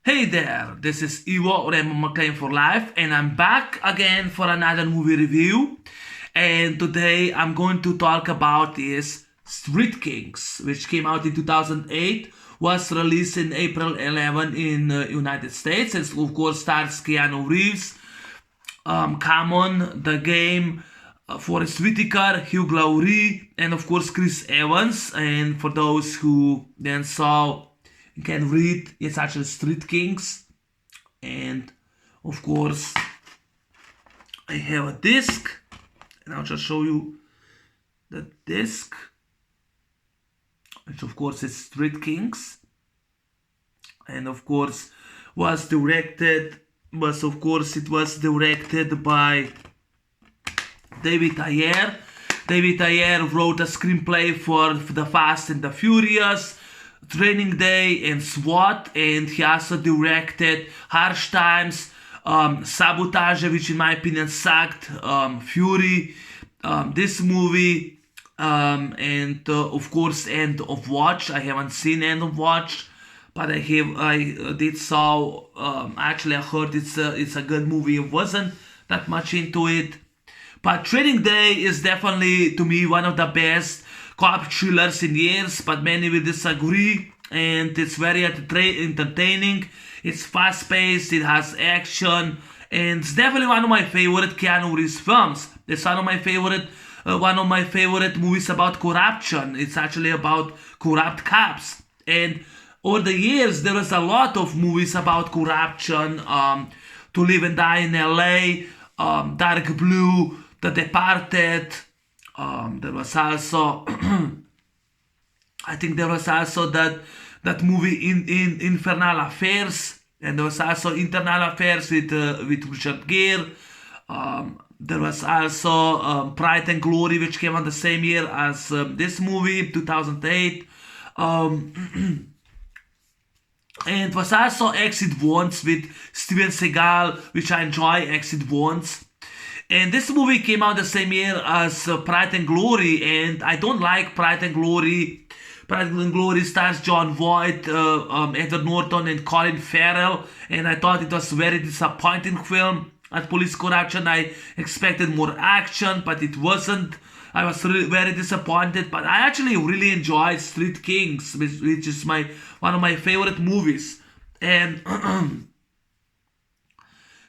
Hey there, this is Ivo Raymond McLean for Life, and I'm back again for another movie review. And today I'm going to talk about this Street Kings, which came out in 2008, was released in April 11 in United States, and of course stars Keanu Reeves, Common, The Game, Forrest Whitaker, Hugh Laurie, and of course Chris Evans. And for those who then saw, you can read, it's actually Street Kings. And of course, I have a disc, and I'll just show you the disc, which of course is Street Kings, and of course it was directed by David Tayer. David Tayer wrote a screenplay for The Fast and the Furious, Training Day, and SWAT, and he also directed Harsh Times, Sabotage, which in my opinion sucked, Fury, this movie, and of course End of Watch. I haven't seen End of Watch, but I did saw. Actually, I heard it's a good movie. I wasn't that much into it, but Training Day is definitely, to me, one of the best cop thrillers in years, but many will disagree. And it's very entertaining. It's fast-paced. It has action, and it's definitely one of my favorite Keanu Reeves films. It's one of my favorite movies about corruption. It's actually about corrupt cops. And over the years, there was a lot of movies about corruption. To Live and Die in L.A., Dark Blue, The Departed. There was also, I think there was also that movie in Infernal Affairs, and there was also Internal Affairs with Richard Gere. There was also Pride and Glory, which came out the same year as this movie, 2008. And was also Exit Wounds with Steven Seagal, which I enjoy, Exit Wounds. And this movie came out the same year as Pride and Glory, and I don't like Pride and Glory. Pride and Glory stars Jon Voight, Edward Norton, and Colin Farrell, and I thought it was a very disappointing film. At police corruption, I expected more action, but it wasn't. I was really very disappointed, but I actually really enjoyed Street Kings, which is one of my favorite movies. And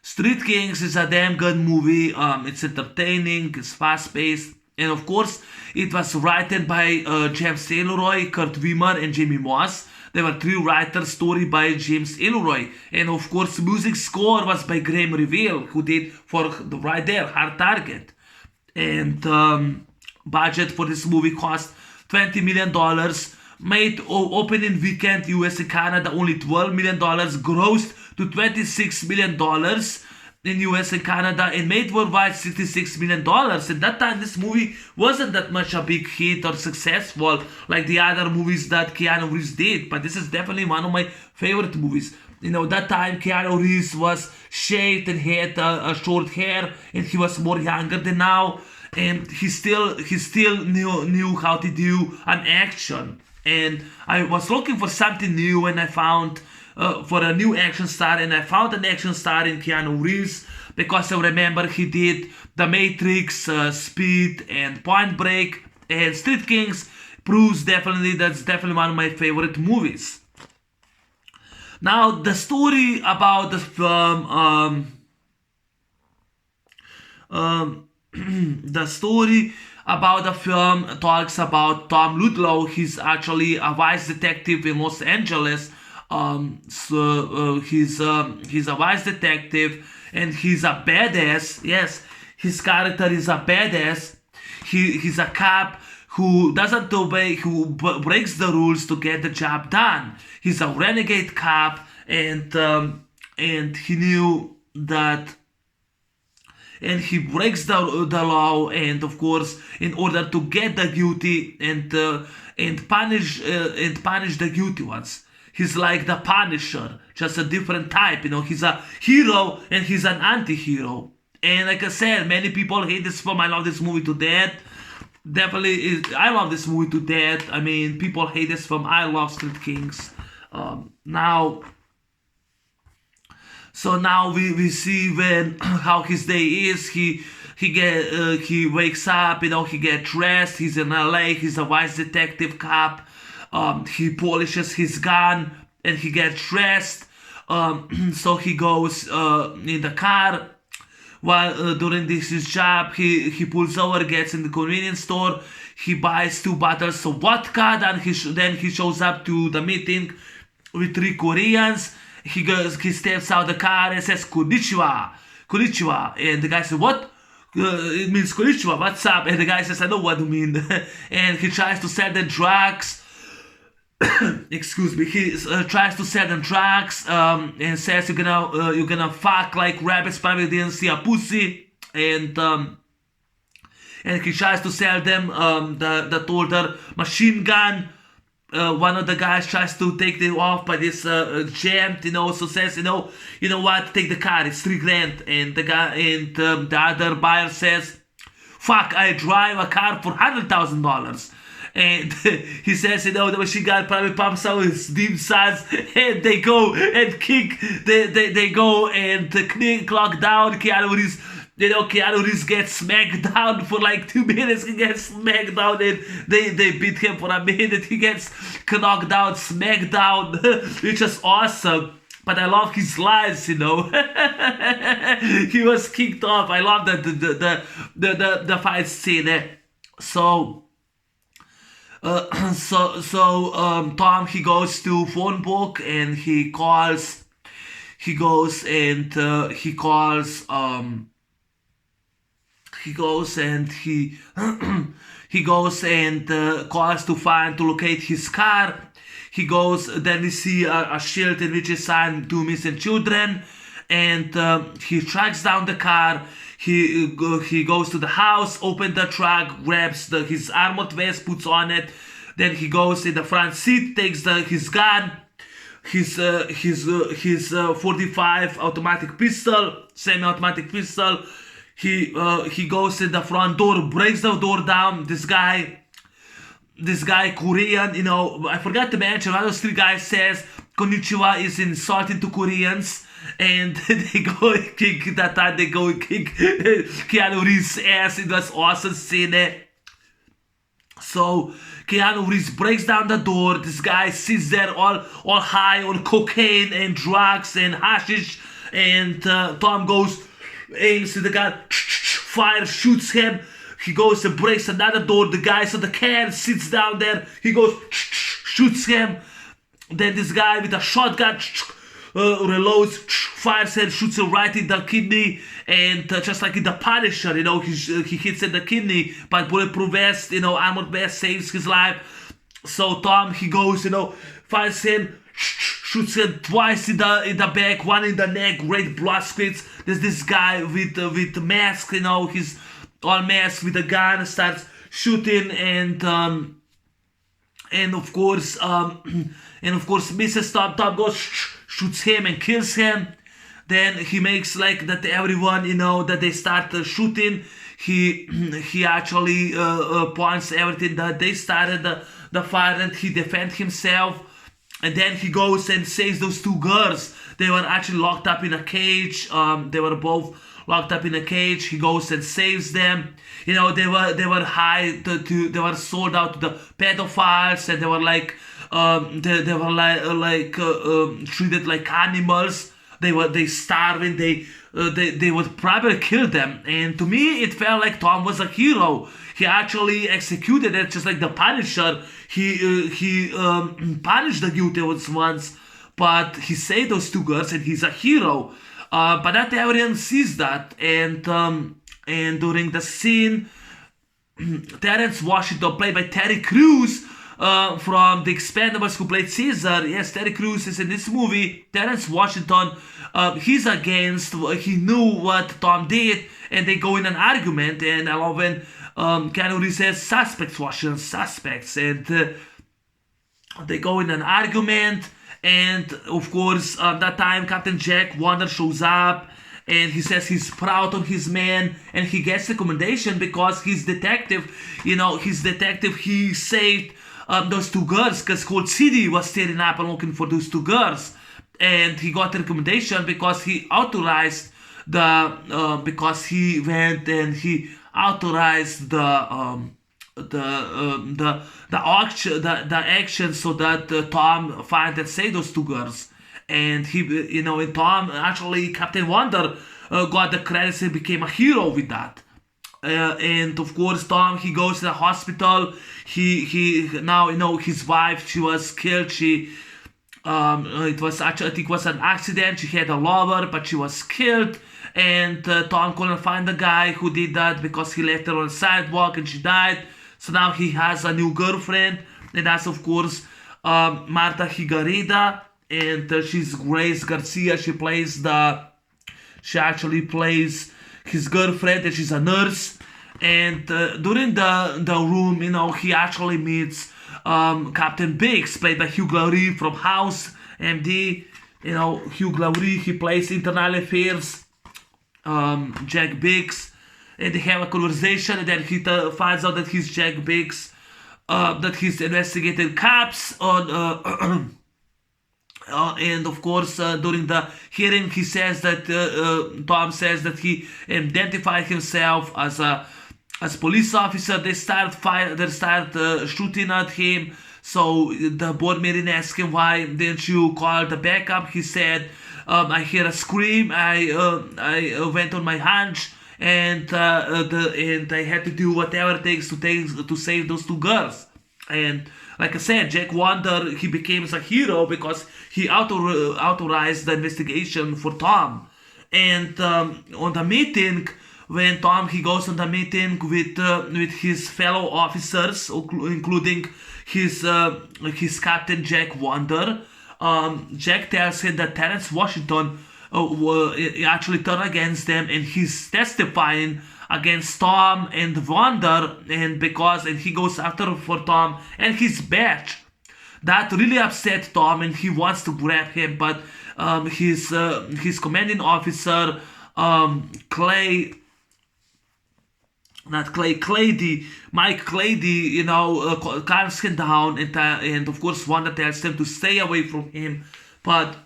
Street Kings is a damn good movie. It's entertaining, it's fast-paced, and of course, it was written by James Ellroy, Kurt Wimmer, and Jamie Moss. There were three writers, story by James Ellroy, and of course, music score was by Graham Revere, who did for right there, Hard Target. And budget for this movie cost $20 million. Made opening weekend US and Canada only $12 million, grossed to $26 million in US and Canada, and made worldwide $66 million. At that time, this movie wasn't that much a big hit or successful like the other movies that Keanu Reeves did, but this is definitely one of my favorite movies. You know, that time Keanu Reeves was shaved and had a short hair, and he was more younger than now, and he still knew how to do an action. And I was looking for something new, and I found for a new action star, and I found an action star in Keanu Reeves, because I remember he did The Matrix, Speed, and Point Break, and Street Kings proves that's definitely one of my favorite movies. Now, the story about the film, the story about the film talks about Tom Ludlow. He's actually a vice detective in Los Angeles. He's a vice detective, and he's a badass. Yes, his character is a badass. He's a cop who doesn't obey, who breaks the rules to get the job done. He's a renegade cop, and he knew that. And he breaks the law, and of course, in order to get the guilty and punish the guilty ones. He's like the Punisher, just a different type. You know, he's a hero and he's an anti-hero. And like I said, many people hate this film. I love this movie to death. Definitely, I love this movie to death. I mean, people hate this film. I love Street Kings. Now, So now we see when how his day is. He wakes up, he gets dressed. He's in LA. He's a vice detective cop. He polishes his gun and he gets dressed. So he goes in the car. While during his job, he pulls over, gets in the convenience store. He buys 2 bottles of vodka. Then he shows up to the meeting with 3 Koreans. He steps out the car and says konnichiwa, konnichiwa, and the guy says what? It means konnichiwa, what's up? And the guy says I know what you mean. And he tries to sell them drugs. Excuse me. He tries to sell them drugs and says you're gonna fuck like rabbits, probably didn't see a pussy, and he tries to sell them the older machine gun. One of the guys tries to take them off, but it's jammed, so says, you know what, take the car, it's $3,000. And the other buyer says, fuck, I drive a car for $100,000. And he says, the machine gun probably pumps out his deep sides, and they go and kick, they go and clock down Keanu Reeves. Keanu Reeves gets smacked down for like 2 minutes. He gets smacked down and they beat him for a minute. He gets knocked down, smacked down, which is awesome. But I love his lines, He was kicked off. I love the fight scene. So Tom, he goes to phone book and he calls. He goes and he calls. He goes and calls to locate his car. He goes, then we see a shield in which is signed 2 missing children, and he tracks down the car. He goes to the house, opens the truck, grabs his armored vest, puts on it. Then he goes in the front seat, takes his gun, his 45 automatic pistol, semi-automatic pistol. He goes in the front door, breaks the door down. This guy Korean, I forgot to mention, one of those 3 guys says konnichiwa is insulting to Koreans, and they go and kick Keanu Reeves' ass. It was awesome scene. So Keanu Reeves breaks down the door. This guy sits there all high on cocaine and drugs and hashish, and Tom goes, aims to the gun, fires, shoots him. He goes and breaks another door. The guy on the can sits down there. He goes, shoots him. Then this guy with a shotgun reloads, fires him, shoots him right in the kidney. And just like in the Punisher, he hits in the kidney, but bulletproof vest, armored vest saves his life. So Tom, he goes, fires him, shoots him twice in the back, one in the neck, red blood squirts. There's this guy with the mask, he's all masked with a gun, starts shooting, and of course misses. Tom goes, shoots him and kills him. Then he makes like that everyone, that they start shooting. He actually points everything that they started the fire, and he defends himself. And then he goes and saves those 2 girls. They were actually locked up in a cage. They were both locked up in a cage. He goes and saves them. They were they were sold out to the pedophiles, and they were like treated like animals. They starving. They would probably kill them. And to me, it felt like Tom was a hero. He actually executed it, just like the Punisher. He punished the guilty ones, but he saved those 2 girls, and he's a hero. But not everyone sees that. And during the scene, Terrence Washington, played by Terry Crews, from The Expendables, who played Caesar. Yes, Terry Crews is in this movie. Terrence Washington, he knew what Tom did, and they go in an argument. And I love when Keanu Reeves says suspects, Washington, suspects, and they go in an argument. And of course, that time Captain Jack Warner shows up, and he says he's proud of his man, and he gets the commendation because he's detective. He saved those 2 girls, because whole city was staring up and looking for those 2 girls. and he got a recommendation because he authorized because he went and he authorized the action so that Tom find and save those two girls. And and Tom actually, Captain Wonder got the credits and became a hero with that. And of course, Tom, he goes to the hospital. He now, his wife, she was killed. It was actually, I think it was an accident. She had a lover, but she was killed. And Tom couldn't find the guy who did that because he left her on the sidewalk and she died. So now he has a new girlfriend, and that's of course Marta Higareda, and she's Grace Garcia. She actually plays his girlfriend, and she's a nurse. And during the room, he actually meets Captain Biggs, played by Hugh Laurie from House MD. Hugh Laurie, he plays Internal Affairs, Jack Biggs, and they have a conversation, and then he finds out that he's Jack Biggs, that he's investigating cops on. And of course, during the hearing, he says that Tom says that he identified himself as police officer. They start shooting at him. So the board meeting asked him, "Why didn't you call the backup?" He said, "I hear a scream. I went on my hunch, and I had to do whatever it takes to save those two girls." And like I said, Jack Wonder, he became a hero because he authorized the investigation for Tom. And on the meeting, when Tom, he goes on the meeting with his fellow officers, including his captain Jack Wonder, Jack tells him that Terrence Washington actually turned against them, and he's testifying against Tom and Wonder, and he goes after for Tom and his badge. That really upset Tom, and he wants to grab him, but his commanding officer, Mike Clady, calms him down, and of course Wanda tells them to stay away from him, but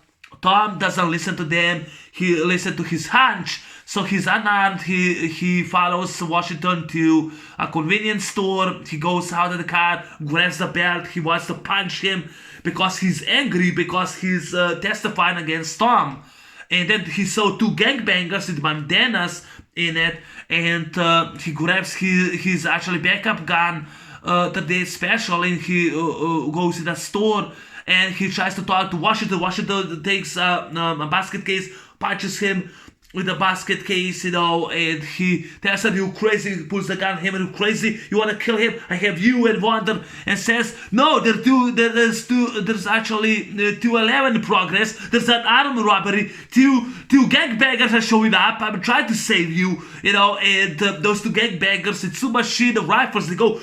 Tom doesn't listen to them. He listens to his hunch. So he's unarmed. He follows Washington to a convenience store. He goes out of the car, grabs the belt. He wants to punch him because he's angry because he's testifying against Tom. And then he saw two gangbangers with bandanas in it, and he grabs his actually backup gun, the day special, and he goes in the store. And he tries to talk to Washington. Washington takes a basket case, punches him with a basket case, and he tells him, "You crazy," he pulls the gun on him, "You crazy, you want to kill him? I have you and Wonder," and says, "No, there's actually 211 in progress. There's an armed robbery. Two gangbangers are showing up. I'm trying to save you, and those two gangbangers, it's submachine rifles. They go,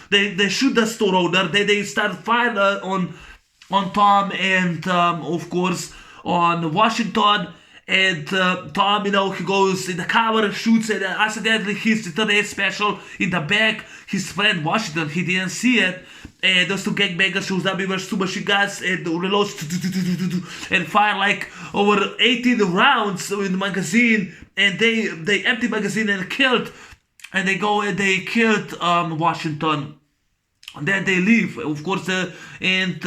they shoot the store owner. They start firing on Tom and of course on Washington." And Tom, he goes in the cover, shoots, and accidentally hits the 38 special in the back. His friend Washington, he didn't see it. And those two gangbangers shows up with two machine guns and reloads and fire like over 18 rounds in the magazine. And they empty magazine and killed. And they go and they killed Washington. And then they leave, of course, and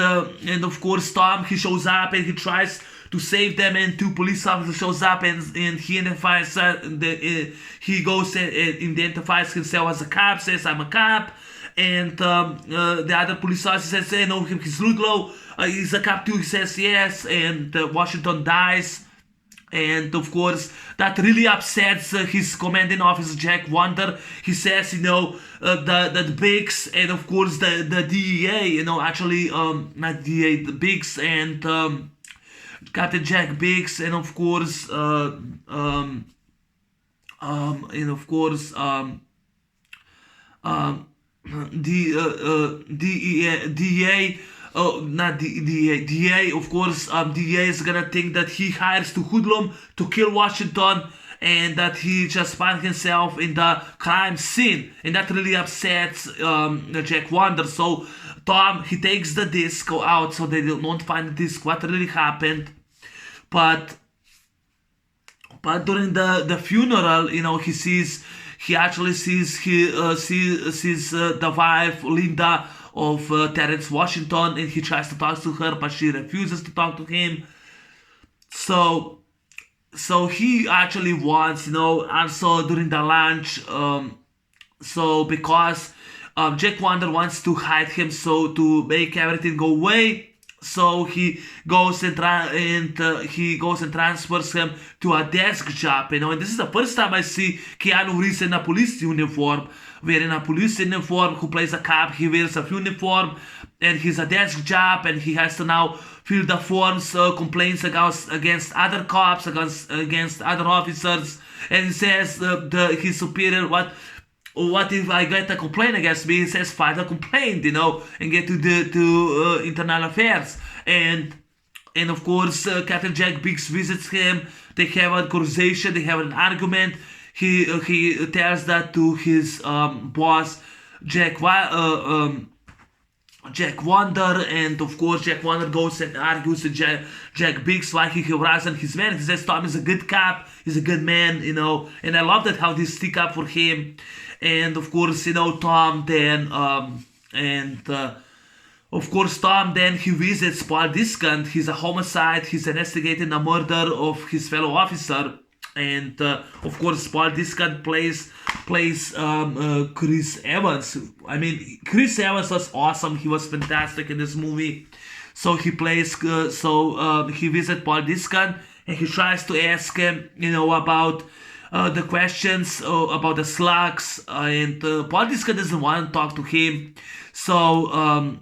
of course Tom, he shows up and he tries to save them, and two police officers shows up and he identifies he goes and identifies himself as a cop, says, "I'm a cop," and the other police officer says, "No, he's Ludlow, he's a cop too," he says yes, and Washington dies. And of course, that really upsets his commanding officer, Jack Wonder. He says, that Biggs and of course the DEA, not DEA, the Biggs and Captain Jack Biggs, and of course, DEA. Oh, not DA, of course, DA is gonna think that he hires to hoodlum to kill Washington, and that he just finds himself in the crime scene, and that really upsets Jack Wonder. So Tom, he takes the disc out so they don't find the disc, what really happened. But during the funeral, he actually sees the wife Linda of Terrence Washington, and he tries to talk to her, but she refuses to talk to him. So he actually wants, also during the lunch, so because Jack Wonder wants to hide him, so to make everything go away, so he goes and transfers him to a desk job, and this is the first time I see Keanu Reeves in a police uniform. Wearing a police uniform, who plays a cop, he wears a uniform, and he's a desk job, and he has to now fill the forms, complaints against other cops, against other officers, and he says his superior, what if I get a complaint against me? He says, file a complaint, and get to internal affairs. And of course, Captain Jack Biggs visits him. They have a conversation. They have an argument. He tells that to his boss, Jack Wonder, and of course Jack Wonder goes and argues with Jack Biggs why he harassed his man. He says Tom is a good cop, he's a good man, and I love that how they stick up for him. And of course, Tom then Tom then he visits Paul Discant. He's a homicide. He's investigating the murder of his fellow officer. And of course, Paul Discant plays Chris Evans. I mean, Chris Evans was awesome. He was fantastic in this movie. So he plays. He visits Paul Discant, and he tries to ask him, about the questions about the slugs. And Paul Discant doesn't want to talk to him. So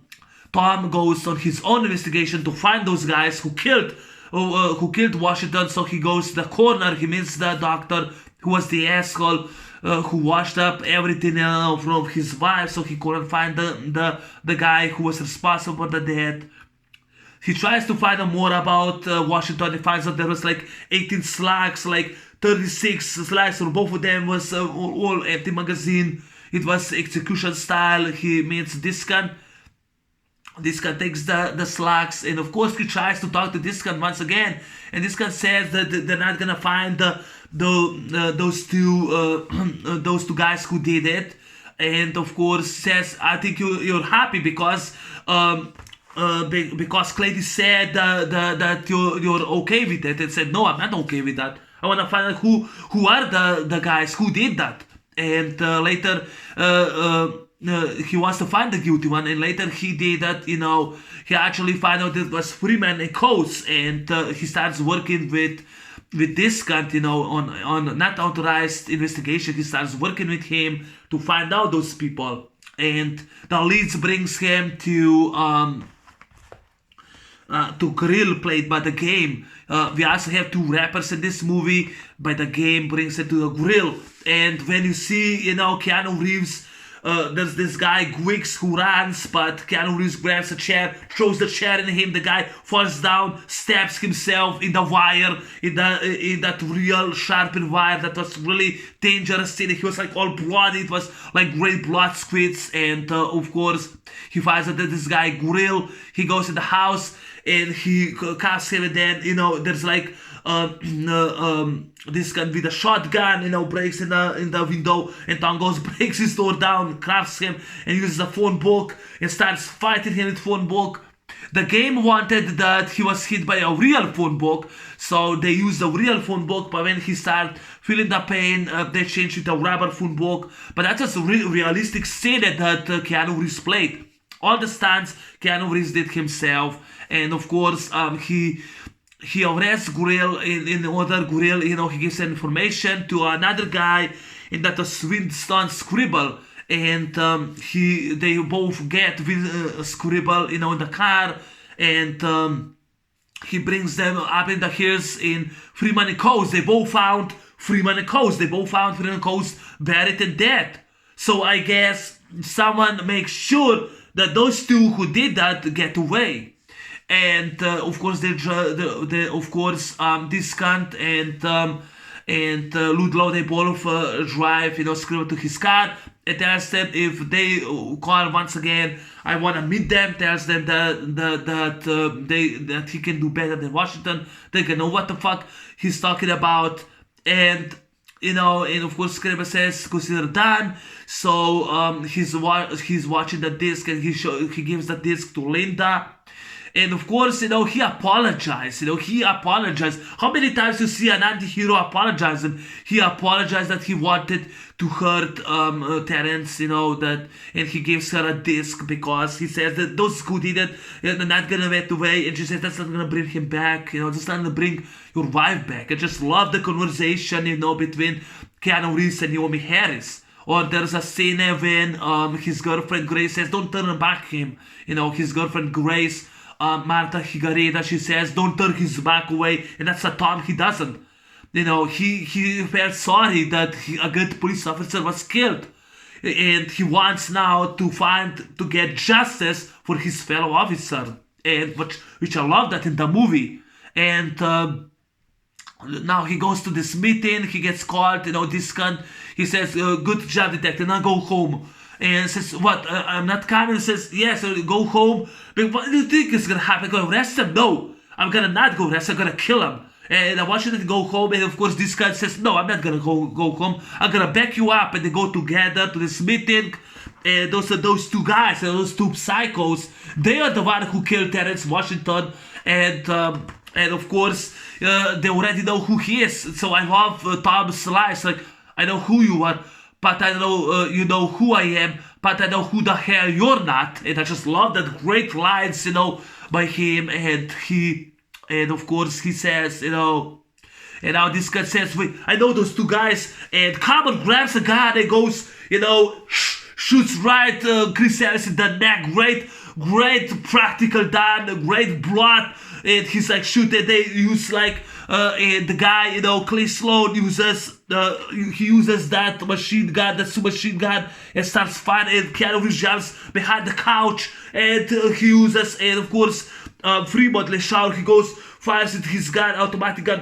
Tom goes on his own investigation to find those guys who killed Washington. So he goes to the coroner. He meets the doctor who was the asshole who washed up everything from his wife. So he couldn't find the guy who was responsible for the death. He tries to find out more about Washington. He finds out there was like 18 slugs, like 36 slugs, or both of them was all empty magazine. It was execution style. He meets Discant. Discant takes the slugs, and of course he tries to talk to Discant once again. And Discant says that they're not gonna find those two guys who did it. And of course says, I think you're happy because Clady said that you're okay with it. And said, no, I'm not okay with that. I want to find out who are the guys who did that. And later he wants to find the guilty one, and later he did that. He actually found out it was Freeman and Coates, and he starts working with Discant, on not authorized investigation. He starts working with him to find out those people, and the leads brings him to Grill, played by The Game. We also have two rappers in this movie, but The Game brings it to the Grill. And when you see, Keanu Reeves, there's this guy Gwiggs who runs, but Keanu Reeves grabs a chair, throws the chair in him. The guy falls down, stabs himself in the wire, in that real sharpened wire that was really dangerous. He was like all bloody. It was like great blood squirts. And of course, he finds out that this guy Grill, he goes in the house and he cuffs him, and then there's like this guy with a shotgun, breaks in the window, and Tom goes, breaks his door down, cuffs him, and uses a phone book and starts fighting him with phone book. The Game wanted that he was hit by a real phone book, so they used a real phone book, but when he started feeling the pain, they changed it to a rubber phone book. But that's just a realistic scene that Keanu Reeves played. All the stunts Keanu Reeves did himself, and of course he arrests Grill. In order, Grill, he gives information to another guy, and that was Winston Scribble, and they both get with Scribble, in the car, and he brings them up in the hills in Freeman and Coates. They both found Freeman and Coates. Buried and dead. So I guess someone makes sure that those two who did that get away. And of course, Discant and Ludlow, they both drive, Scribble to his car, It tells them if they call once again, I want to meet them. Tells them that he can do better than Washington. They can know what the fuck he's talking about, and and of course Kramer says consider done. So he's watching the disc, and he gives the disc to Linda. And of course, he apologized. He apologized. How many times you see an anti-hero apologizing? He apologized that he wanted to hurt Terrence, and he gives her a disc because he says that those who did it, they're not gonna get away. And she says that's not gonna bring him back. That's not gonna bring your wife back. I just love the conversation, between Keanu Reeves and Naomi Harris. Or there's a scene when his girlfriend Grace says, "Don't turn back him." His girlfriend Grace. Marta Higareda, she says, don't turn his back away, and that's a Tom, he doesn't. He felt sorry that a good police officer was killed, and he wants now to get justice for his fellow officer, and which I love that in the movie. And now he goes to this meeting, he gets called, this gun, he says, good job detective, now go home. And says, what, I'm not coming? He says, yes, go home. But what do you think is going to happen? I'm going to arrest him? No, I'm going to not go arrest him. I'm going to kill him. And I want you to go home. And of course, this guy says, no, I'm not going to go home. I'm going to back you up. And they go together to this meeting. And those two guys, those two psychos, they are the one who killed Terrence Washington. And of course, they already know who he is. So I love Tom's lines. Like, I know who you are, but I know you know who I am, but I know who the hell you're not. And I just love that great lines, by him. And of course he says, and now this guy says, wait, I know those two guys. And Carmen grabs a gun and goes, shoots right Chris Ellis in the neck. Great practical done, great blood. And he's like shooting. They use and the guy, Clay Sloan uses that machine gun, that submachine gun, and starts firing. And Keanu Reeves jumps behind the couch, and he uses, and of course, Fremont LeShaw, he goes, fires with his gun, automatic gun,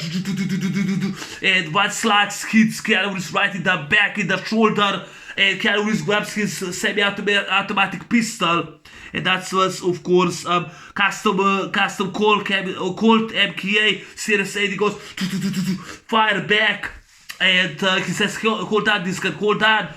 and one slugs hits Keanu Reeves right in the back, in the shoulder, and Keanu Reeves grabs his semi-automatic pistol. And that was, of course, custom Colt MKA Series 8. He goes fire back, and he says, "Hold on, this gun, hold on."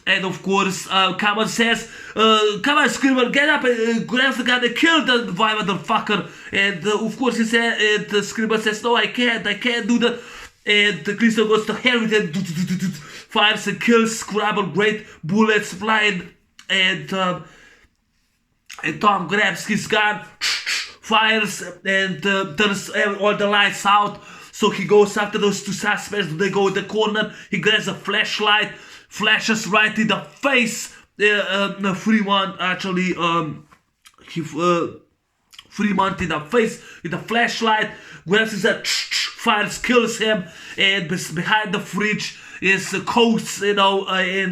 And of course, Cameron says, "Come on, Screamer, get up and grab the gun and kill the motherfucker." And of course, he said, and Screamer says, "No, I can't do that." And Crystal goes to hell with it, fires and kills Scrabble, great bullets flying, and Tom grabs his gun, fires, and turns all the lights out. So he goes after those two suspects. They go in the corner. He grabs a flashlight, flashes right in the face. Fremont actually, Fremont in the face with a flashlight. Grabs his head, fires, kills him, and behind the fridge is Coates, and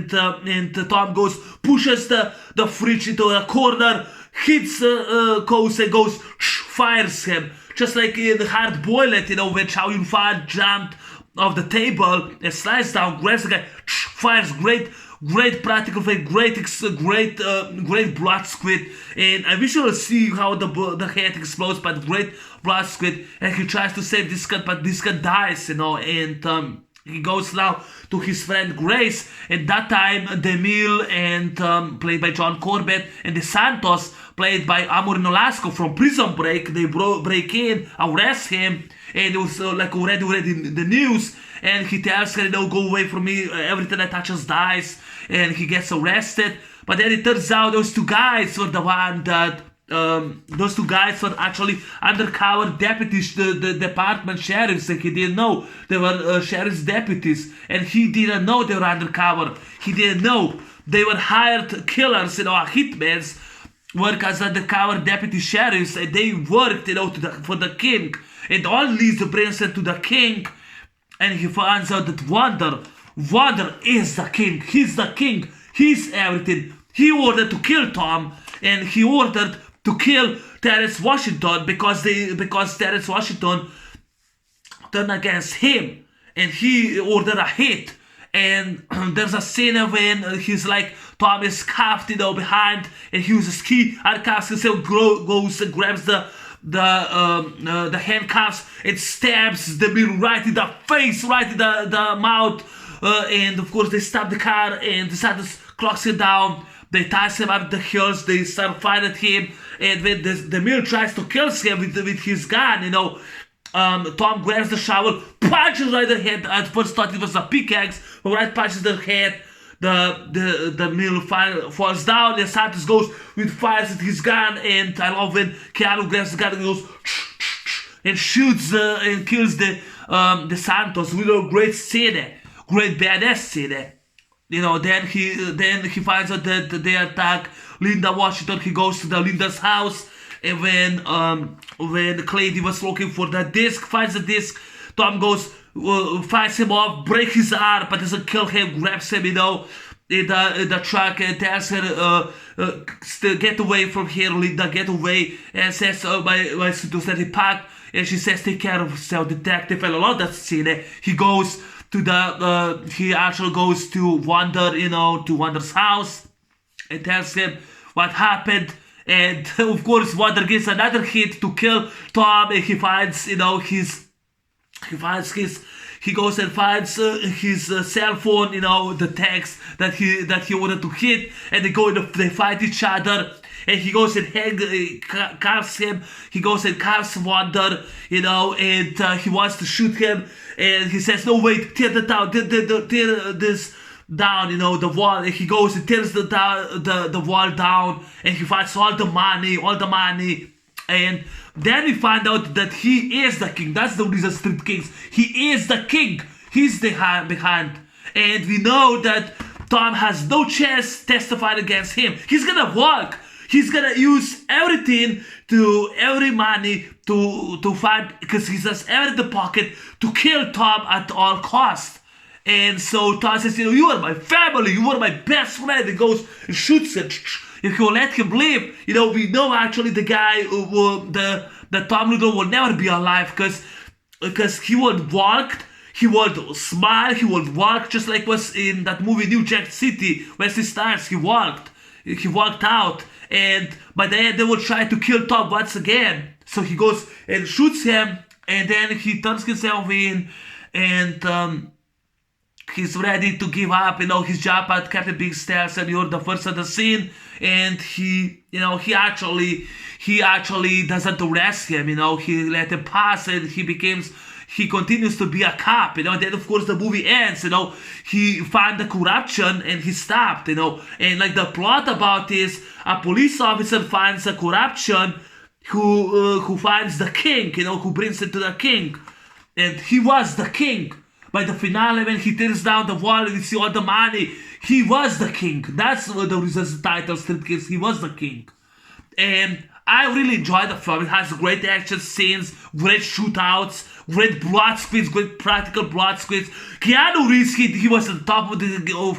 Tom goes, pushes the fridge into a corner, hits Coates and goes, fires him. Just like in Hard Boiled, when Chow Yun-Fat jumped off the table and slides down, grabs the guy, fires, great practical effect, great blood squid, and I wish you would see how the head explodes, but great blood squid, and he tries to save this guy, but this guy dies, and he goes now to his friend Grace, and that time DeMille, and played by John Corbett, and DeSantos, played by Amor Nolasco from Prison Break, they break in, arrest him, and it was already in the news, and he tells her, go away from me, everything I touches dies, and he gets arrested. But then it turns out those two guys were the one that those two guys were actually undercover deputies, the department sheriffs, and he didn't know they were sheriff's deputies, and he didn't know they were undercover. He didn't know they were hired killers, hitmen's work as undercover deputy sheriffs, and they worked, for the king. And all leads brings him to the king, and he finds out that Wonder is the king. He's the king. He's everything. He ordered to kill Tom, and he ordered to kill Terrence Washington because Terrence Washington turned against him, and he ordered a hit, And there's a scene when he's like, Tom is cuffed, behind, and he uses key, uncuffs himself, goes and grabs the handcuffs and stabs the Mill right in the face, right in the mouth. And of course they stop the car and the Santos clocks him down. They tie him up the hills, they start fighting at him, and when the Mill tries to kill him with his gun, Tom grabs the shovel, punches right in the head. At first thought it was a pickaxe, but right punches the head. The Mill falls down, and Santos fires with his gun, and I love when Keanu grabs the gun and goes and shoots and kills the Santos with a great scene, great badass scene. Then he finds out that they attack Linda Washington. He goes to Linda's house, and when Clady was looking for the disc, finds the disc, Tom goes, fights him off, breaks his arm, but doesn't kill him, grabs him, in the truck, and tells her, get away from here, Linda, get away, and says, my suit let it pack, and she says, take care of yourself, detective. And I love that scene. He goes to he actually goes to Wander's house, and tells him what happened. And of course Wander gets another hit to kill Tom, and he finds he goes and finds his cell phone, the text that he wanted to hit, and they fight each other, and he goes and cuffs him. He goes and cuffs Wander, and he wants to shoot him, and he says, no, wait, tear this down, the wall. And he goes and tears the wall down, and he finds all the money, and then we find out that he is the king. That's the reason Street Kings. He is the king. He's the hand behind, and we know that Tom has no chance testifying against him. He's gonna walk. He's gonna use everything every money to fight, because he has everything in the pocket to kill Tom at all costs. And so Tom says, you are my family, you are my best friend. He goes and shoots it. If you let him live, we know actually the guy, the Tom Riddle will never be alive, because he would walk, he would smile, he would walk, just like was in that movie New Jack City, Wesley Snipes. He walked out, and by the end they will try to kill Tom once again. So he goes and shoots him, and then he turns himself in, and he's ready to give up, his job at Captain Big Stairs, and you're the first at the scene, and he actually doesn't arrest him, he let him pass, and he continues to be a cop, and then of course the movie ends, he found the corruption and he stopped, and like the plot about this, a police officer finds the corruption, who finds the king, who brings it to the king, and he was the king. By the finale, when he tears down the wall and you see all the money, he was the king. That's the reason the title Street Kings. He was the king. And I really enjoyed the film. It has great action scenes, great shootouts, great blood squibs, great practical blood squibs. Keanu Reeves, he was at the top of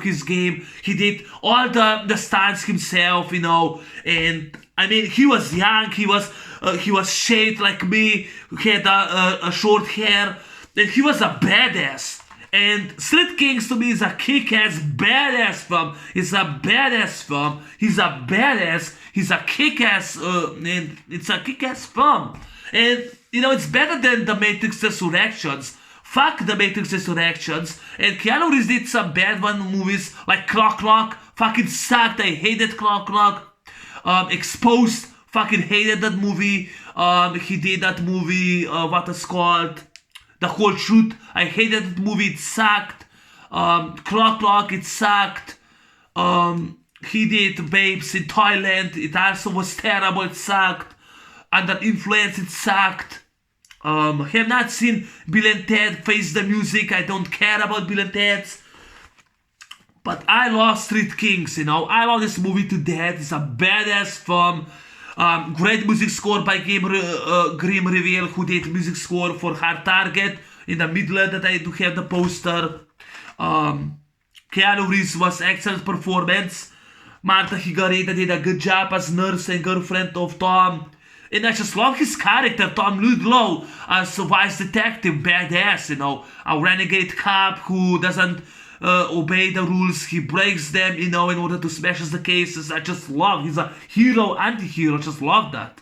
his game. He did all the stunts himself, and I mean, he was young. He was shaved like me. He had a short hair. And he was a badass. And Street Kings to me is a kick-ass badass film. It's a badass film. He's a badass. He's a kick-ass. And it's a kick-ass film. And it's better than The Matrix Resurrections. Fuck The Matrix Resurrections. And Keanu Reeves did some bad movies like Clock. Fucking sucked. I hated Clock. Exposed. Fucking hated that movie. He did that movie. What it's called? The Whole Truth. I hated that movie. It sucked. Clock. It sucked. He did Babes in Thailand. It also was terrible. It sucked. Under Influence. It sucked. Have not seen Bill and Ted Face the Music. I don't care about Bill and Ted's. But I love Street Kings. I love this movie to death. It's a badass film. Great music score by Grim Reveal, who did music score for Hard Target. In the middle that I do have the poster. Keanu Reeves was excellent performance. Martha Higareda did a good job as nurse and girlfriend of Tom. And I just love his character, Tom Ludlow, as a wise detective, badass, a renegade cop who doesn't obey the rules. He breaks them, in order to smash the cases. I just love. He's a hero, anti-hero. Just love that.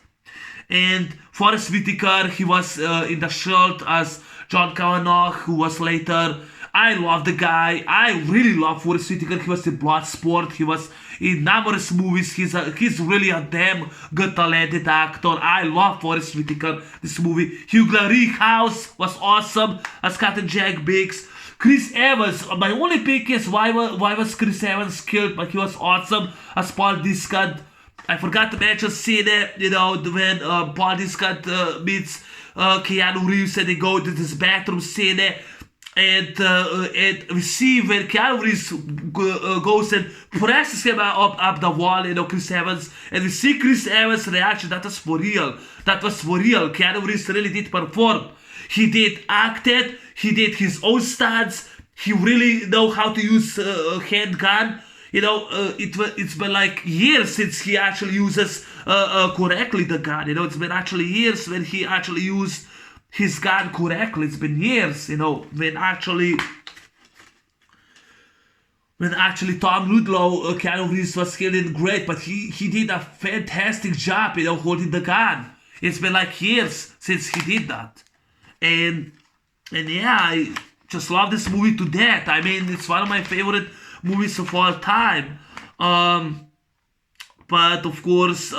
And Forrest Whitaker, he was in the Shield as John Kavanagh, who was later. I love the guy. I really love Forrest Whitaker. He was in Bloodsport. He was in numerous movies. He's really a damn good talented actor. I love Forrest Whitaker. This movie. Hugh Reeves was awesome as Captain Jack Biggs. Chris Evans. My only pick is why was Chris Evans killed, but he was awesome as Paul Discant. I forgot to mention scene, when Paul Discant meets Keanu Reeves and they go to this bathroom scene. And we see when Keanu Reeves goes and presses him up the wall, Chris Evans, and we see Chris Evans' reaction. That was for real. Keanu Reeves really did perform. He did acted. He did his own stunts. He really know how to use a handgun. It's been like years since he actually uses correctly the gun. It's been actually years when he actually used his gun correctly. It's been years, when actually Tom Ludlow, Keanu Reeves was killing great, but he did a fantastic job, holding the gun. It's been like years since he did that. And yeah, I just love this movie to death. I mean, it's one of my favorite movies of all time. But of course,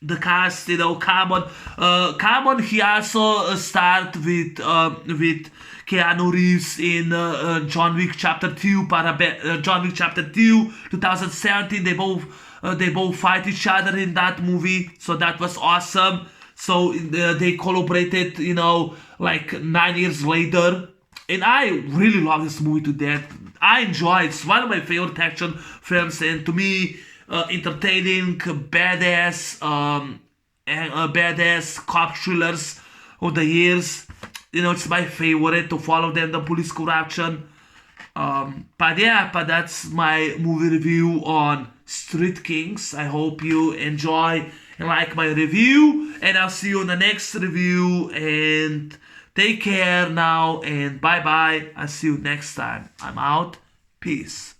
the cast, Cameron, he also starred with Keanu Reeves in John Wick Chapter 2, 2017. They both fight each other in that movie, so that was awesome. So they collaborated, like 9 years later. And I really love this movie to death. I enjoy it. It's one of my favorite action films, and to me, entertaining, badass cop thrillers of the years. It's my favorite to follow them, the police corruption. But that's my movie review on Street Kings. I hope you enjoy and like my review, and I'll see you in the next review, and take care now, and bye bye. I'll see you next time. I'm out. Peace.